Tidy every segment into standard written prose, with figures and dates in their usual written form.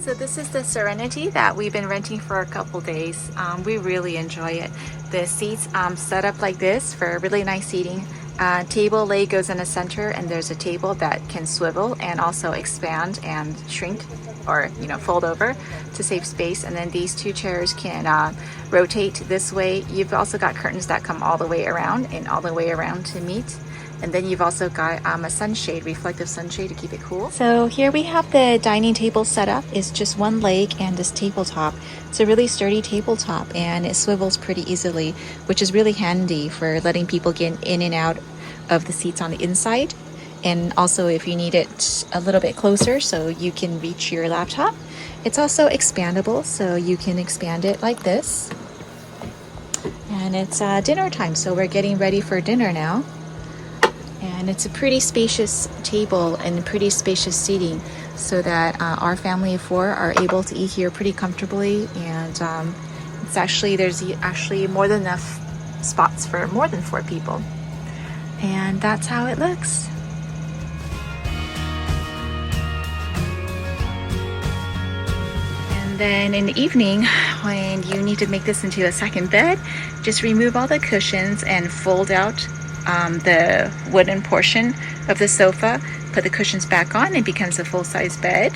So this is the Serenity that we've been renting for a couple days. We really enjoy it. The seats set up like this for really nice seating. Table leg goes in the center, and there's a table that can swivel and also expand and shrink, or fold over to save space. And then these two chairs can rotate this way. You've also got curtains that come all the way around and all the way around to meet. And then you've also got a sunshade, reflective sunshade to keep it cool. So here we have the dining table set up. It's just one leg and this tabletop. It's a really sturdy tabletop and it swivels pretty easily, which is really handy for letting people get in and out of the seats on the inside. And also if you need it a little bit closer so you can reach your laptop. It's also expandable, so you can expand it like this. And it's dinner time, so we're getting ready for dinner now. And it's a pretty spacious table and pretty spacious seating, so that our family of four are able to eat here pretty comfortably. And there's actually more than enough spots for more than 4 people. And that's how it looks. And then in the evening, when you need to make this into a second bed, just remove all the cushions and fold out the wooden portion of the sofa, put the cushions back on, it becomes a full-size bed.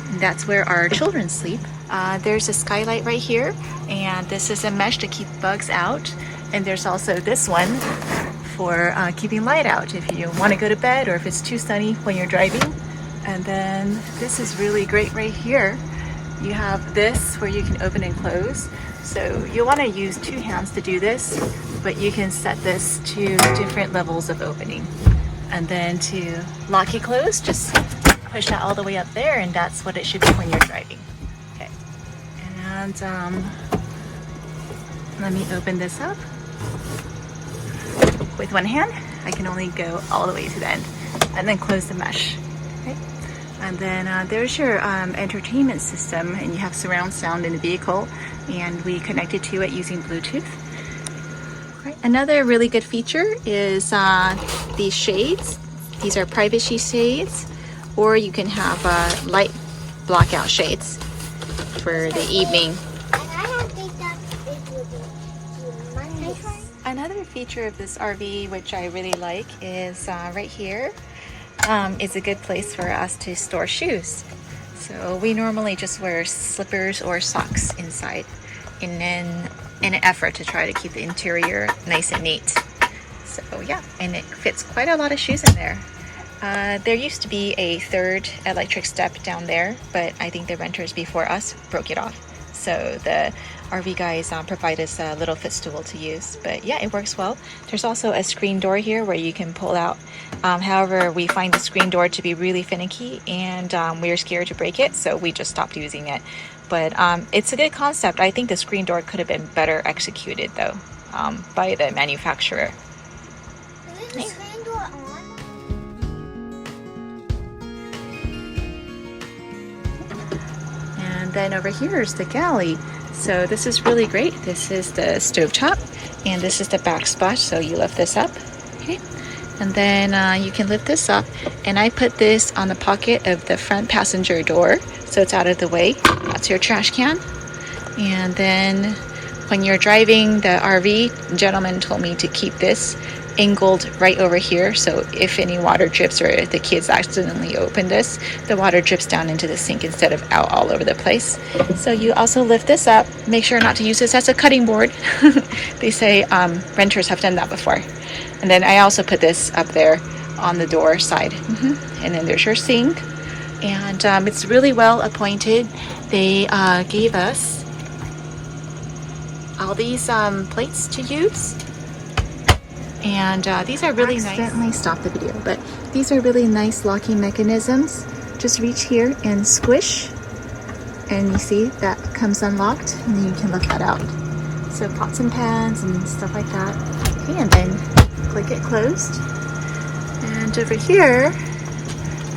And that's where our children sleep. There's a skylight right here, and this is a mesh to keep bugs out. And there's also this one for keeping light out if you want to go to bed or if it's too sunny when you're driving. And then this is really great right here. You have this where you can open and close. So you'll want to use 2 hands to do this, but you can set this to different levels of opening. And then to lock it closed, just push that all the way up there, and that's what it should be when you're driving. Okay. And let me open this up. With one hand, I can only go all the way to the end, and then close the mesh. Okay. And then there's your entertainment system, and you have surround sound in the vehicle, and we connected to it using Bluetooth. Right. Another really good feature is these shades. These are privacy shades, or you can have light blockout shades for the evening. Another feature of this RV, which I really like, is right here. It's a good place for us to store shoes. So we normally just wear slippers or socks inside in an effort to try to keep the interior nice and neat. So yeah, and it fits quite a lot of shoes in there. There used to be a 3rd electric step down there, but I think the renters before us broke it off. So the RV guys provide us a little footstool to use. But yeah, it works well. There's also a screen door here where you can pull out. However, we find the screen door to be really finicky, and we're scared to break it, so we just stopped using it. But it's a good concept. I think the screen door could have been better executed though, by the manufacturer. Is the screen door on? And then over here is the galley. So this is really great. This is the stovetop, and this is the backsplash. So you lift this up, okay? And then you can lift this up, and I put this on the pocket of the front passenger door, so it's out of the way. That's your trash can. And then when you're driving the RV, the gentleman told me to keep this angled right over here, so if any water drips or if the kids accidentally open this, the water drips down into the sink instead of out all over the place. So you also lift this up. Make sure not to use this as a cutting board. They say renters have done that before. And then I also put this up there on the door side. And then there's your sink, and it's really well appointed. They gave us all these plates to use. And these are really nice. I accidentally stopped the video, but these are really nice locking mechanisms. Just reach here and squish, and you see that comes unlocked, and then you can lift that out. So pots and pans and stuff like that. Okay, and then click it closed. And over here,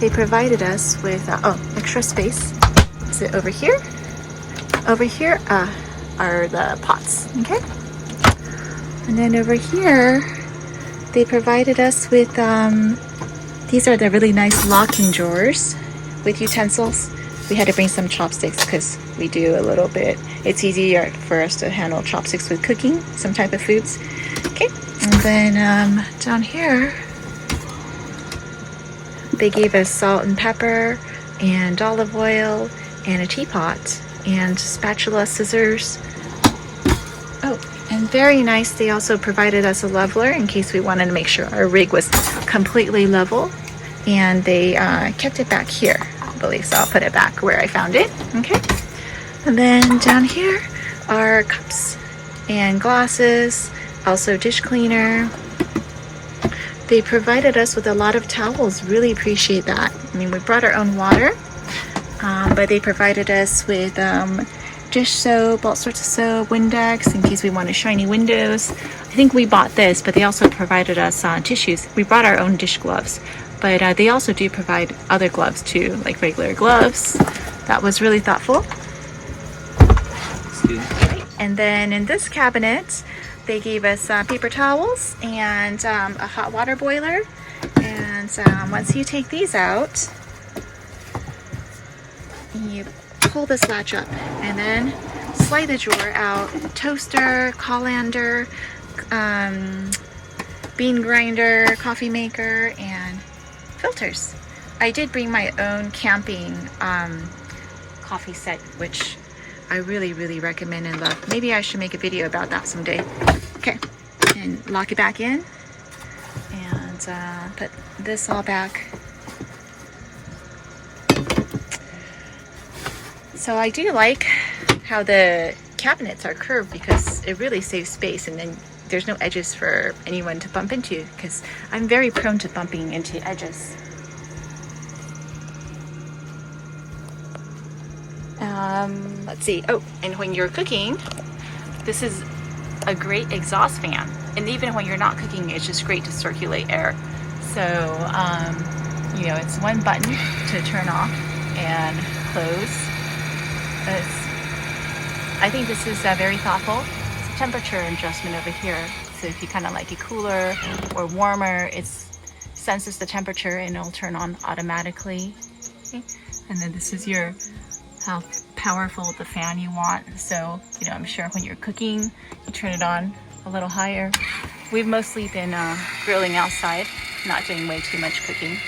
they provided us with extra space. So over here are the pots. Okay, and then over here, they provided us with these are the really nice locking drawers with utensils. we had to bring some chopsticks because we do a little bit. It's easier for us to handle chopsticks with cooking some type of foods. Okay, and then down here, they gave us salt and pepper and olive oil and a teapot and spatula, scissors. Oh, and very nice, they also provided us a leveler in case we wanted to make sure our rig was completely level. And they kept it back here, I believe, so I'll put it back where I found it. Okay, and then down here are cups and glasses, also dish cleaner. They provided us with a lot of towels, really appreciate that. I mean, we brought our own water, but they provided us with dish soap, all sorts of soap, Windex in case we wanted shiny windows. I think we bought this, but they also provided us tissues. We brought our own dish gloves, but they also do provide other gloves too, like regular gloves. That was really thoughtful. And then in this cabinet, they gave us paper towels and a hot water boiler. And once you take these out, you pull this latch up and then slide the drawer out. Toaster, colander, bean grinder, coffee maker, and filters. I did bring my own camping coffee set, which I really recommend and love. Maybe I should make a video about that someday. Okay, and lock it back in and put this all back. So I do like how the cabinets are curved because it really saves space, and then there's no edges for anyone to bump into, because I'm very prone to bumping into edges. Let's see. Oh, and when you're cooking, this is a great exhaust fan. And even when you're not cooking, it's just great to circulate air. So, you know, it's one button to turn off and close. I think this is very thoughtful. It's a temperature adjustment over here. So if you kind of like it cooler or warmer, it senses the temperature and it'll turn on automatically. Okay. And then this is your how powerful the fan you want. So, you know, I'm sure when you're cooking, you turn it on a little higher. We've mostly been grilling outside, not doing way too much cooking.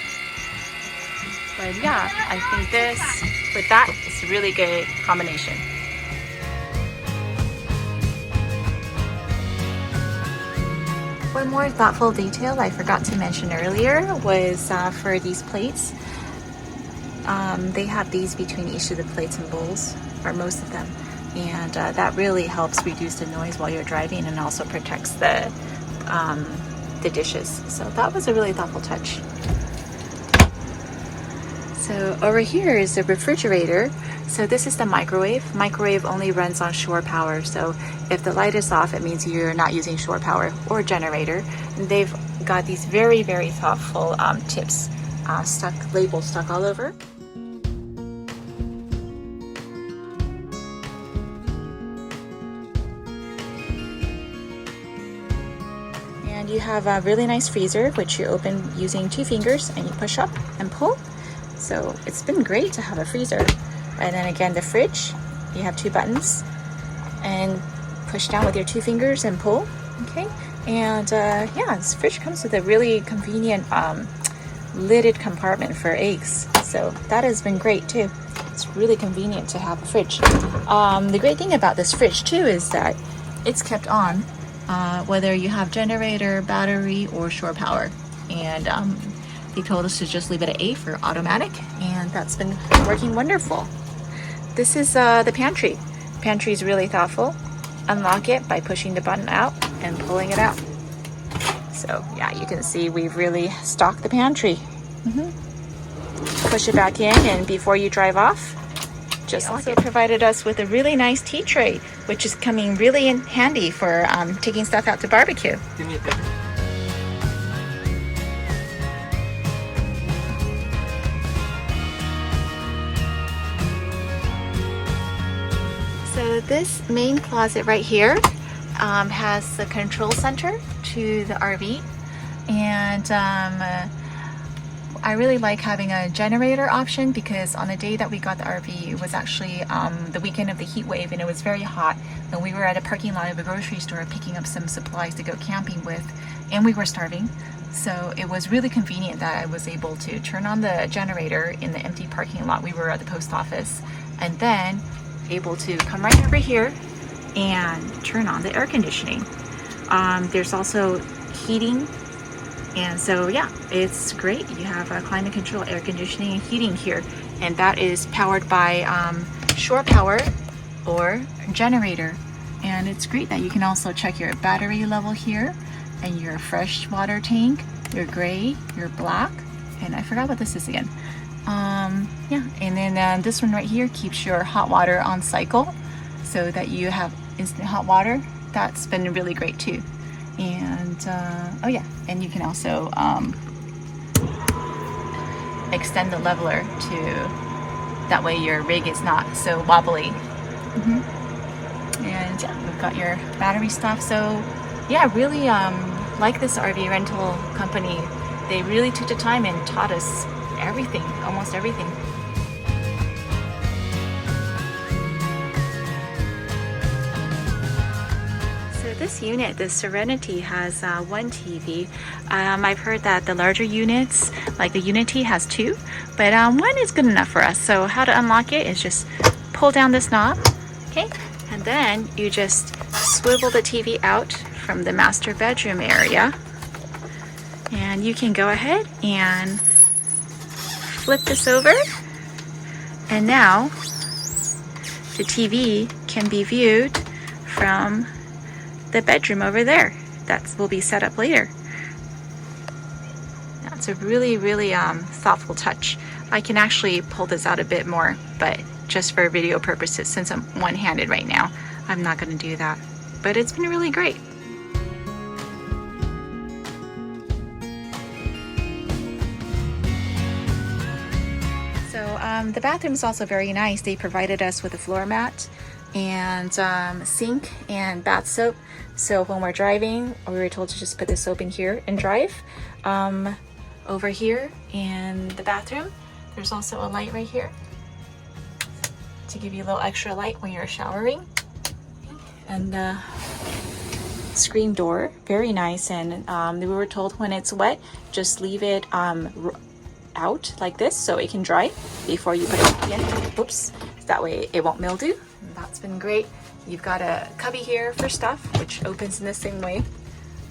But yeah, I think this, with that, it's a really good combination. One more thoughtful detail I forgot to mention earlier was for these plates. They have these between each of the plates and bowls, or most of them, and that really helps reduce the noise while you're driving and also protects the dishes. So that was a really thoughtful touch. So over here is the refrigerator. So this is the microwave. Microwave only runs on shore power. So if the light is off, it means you're not using shore power or generator. And they've got these very thoughtful tips labels stuck all over. And you have a really nice freezer, which you open using 2 fingers and you push up and pull. So it's been great to have a freezer. And then again, the fridge, you have 2 buttons and push down with your 2 fingers and pull. Okay. And yeah, this fridge comes with a really convenient lidded compartment for eggs. So that has been great too. It's really convenient to have a fridge. The great thing about this fridge too is that it's kept on whether you have generator, battery, or shore power. And they told us to just leave it at A for automatic, and that's been working wonderful. This is the pantry. Pantry is really thoughtful. Unlock it by pushing the button out and pulling it out. So yeah, you can see we've really stocked the pantry. Push it back in, and before you drive off, just also provided us with a really nice tea tray, which is coming really in handy for taking stuff out to barbecue. Give me a picture. So this main closet right here has the control center to the RV, and I really like having a generator option because on the day that we got the RV, it was actually the weekend of the heat wave and it was very hot. And we were at a parking lot of a grocery store picking up some supplies to go camping with, and we were starving. So it was really convenient that I was able to turn on the generator in the empty parking lot. We were at the post office, and then able to come right over here and turn on the air conditioning. There's also heating. And so yeah, it's great. You have climate control, air conditioning, and heating here. And that is powered by shore power or generator. And it's great that you can also check your battery level here and your fresh water tank, your gray, your black, and I forgot what this is again. Yeah, and then this one right here keeps your hot water on cycle so that you have instant hot water. That's been really great too. And oh yeah, and you can also extend the leveler to that way your rig is not so wobbly. And yeah, we've got your battery stuff. So yeah, really like this RV rental company. They really took the time and taught us everything, almost everything. This unit, the Serenity, has one TV. I've heard that the larger units, like the Unity, has two, but one is good enough for us. So how to unlock it is just pull down this knob, okay, and then you just swivel the TV out from the master bedroom area, and you can go ahead and flip this over, and now the TV can be viewed from the bedroom over there. That will be set up later. That's a really thoughtful touch. I can actually pull this out a bit more, but just for video purposes, since I'm one-handed right now, I'm not going to do that. But it's been really great. So the bathroom is also very nice. They provided us with a floor mat and sink and bath soap. So when we're driving, we were told to just put the soap in here and drive. Over here in the bathroom, there's also a light right here to give you a little extra light when you're showering. And the screen door, very nice. And we were told when it's wet, just leave it out like this so it can dry before you put it in. Oops, that way it won't mildew. That's been great. You've got a cubby here for stuff, which opens in the same way.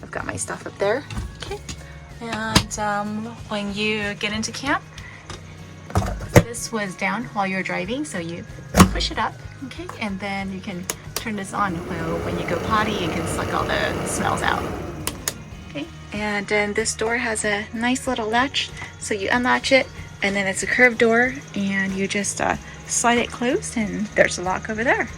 I've got my stuff up there. Okay. And when you get into camp, this was down while you're driving, so you push it up, okay? And then you can turn this on. Well, when you go potty, you can suck all the smells out. Okay. And then this door has a nice little latch, so you unlatch it, and then it's a curved door, and you just slide it closed, and there's a lock over there.